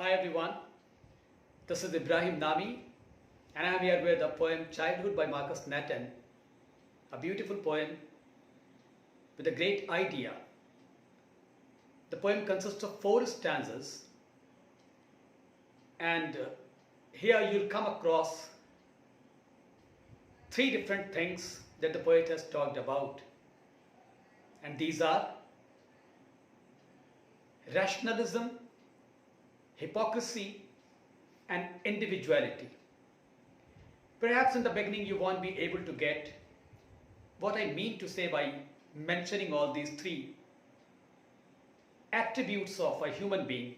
Hi everyone, this is IBRAHIM NAMI and I am here with the poem Childhood by Markus Natten, a beautiful poem with a great idea. The poem consists of 4 stanzas and here you'll come across 3 different things that the poet has talked about, and these are rationalism, hypocrisy and individuality. Perhaps in the beginning you won't be able to get what I mean to say by mentioning all these 3 attributes of a human being.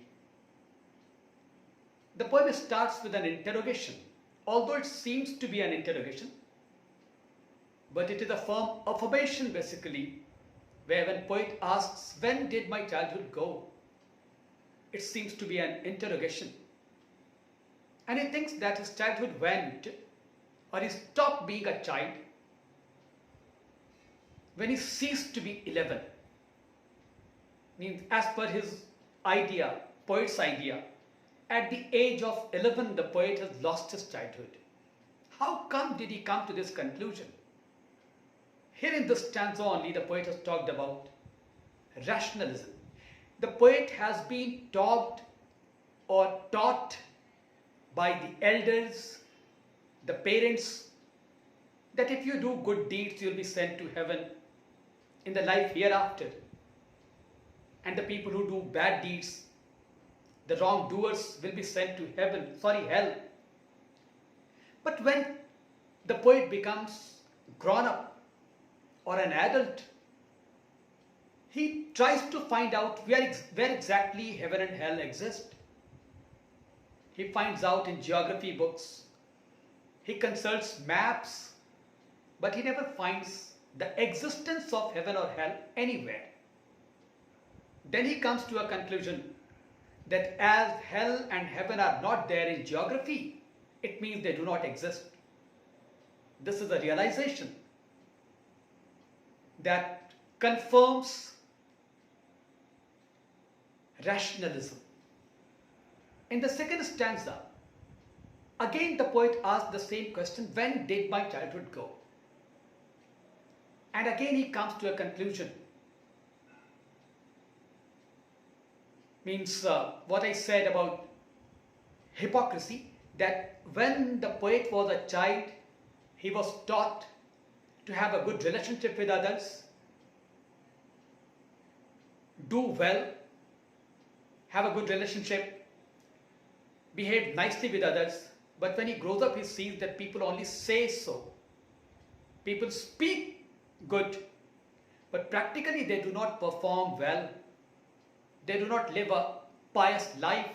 The poem starts with an interrogation, although it seems to be an interrogation, but it is a firm affirmation basically, where when poet asks, when did my childhood go? It seems to be an interrogation. And he thinks that his childhood went, or he stopped being a child when he ceased to be 11. Means as per his idea, poet's idea, at the age of 11 the poet has lost his childhood. How come did he come to this conclusion? Here in this stanza only the poet has talked about rationalism. The poet has been taught by the elders, the parents, that if you do good deeds you will be sent to heaven in the life hereafter, and the people who do bad deeds, the wrongdoers, will be sent to hell. But when the poet becomes grown up or an adult, he tries to find out where exactly heaven and hell exist. He finds out in geography books, he consults maps, but he never finds the existence of heaven or hell anywhere. Then he comes to a conclusion that as hell and heaven are not there in geography, it means they do not exist. This is a realization that confirms rationalism. In the second stanza, again the poet asks the same question, when did my childhood go? And again he comes to a conclusion. Means what I said about hypocrisy, that when the poet was a child, he was taught to have a good relationship with others, do well, have a good relationship, behave nicely with others. But when he grows up, he sees that people only say so. People speak good, but practically they do not perform well. They do not live a pious life.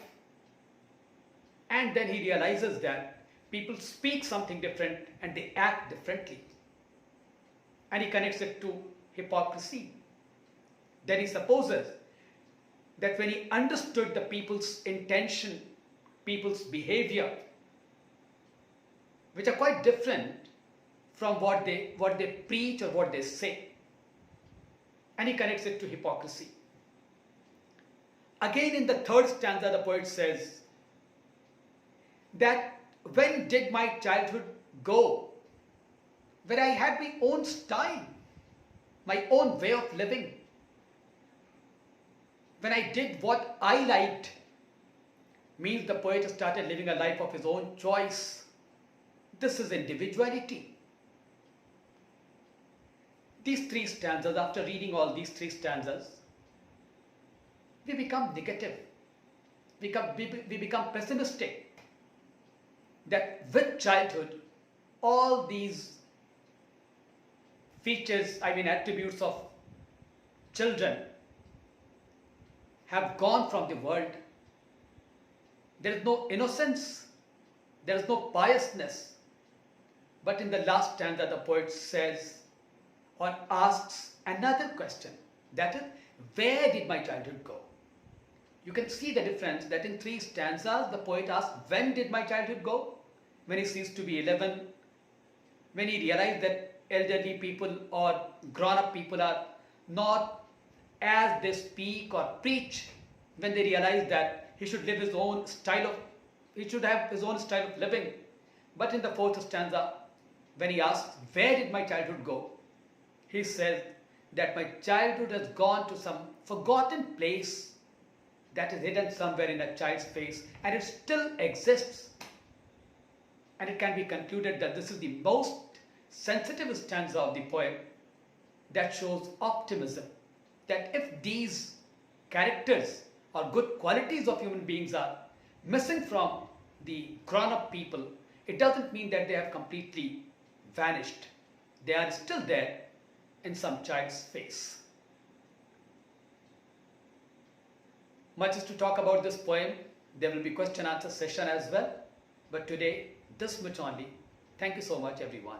And then he realizes that people speak something different and they act differently. And he connects it to hypocrisy. Then he supposes that when he understood the people's intention, people's behavior, which are quite different from what they preach or what they say, and he connects it to hypocrisy. Again in the third stanza the poet says that when did my childhood go? When I had my own style, my own way of living, when I did what I liked. Means the poet started living a life of his own choice. This is individuality. These 3 stanzas, after reading all these 3 stanzas, we become negative. We become pessimistic. That with childhood, all these features, attributes of children have gone from the world. There is no innocence, there is no piousness. But in the last stanza the poet says or asks another question, that is, where did my childhood go? You can see the difference that in 3 stanzas the poet asks, when did my childhood go? When he ceased to be 11, when he realized that elderly people or grown-up people are not as they speak or preach, when they realize that he should live his own style of, he should have his own style of living. But in the fourth stanza, when he asks, where did my childhood go? He says that my childhood has gone to some forgotten place that is hidden somewhere in a child's face, and it still exists. And it can be concluded that this is the most sensitive stanza of the poem that shows optimism, that if these characters or good qualities of human beings are missing from the grown-up people, it doesn't mean that they have completely vanished. They are still there in some child's face. Much is to talk about this poem. There will be question answer session as well. But today, this much only. Thank you so much, everyone.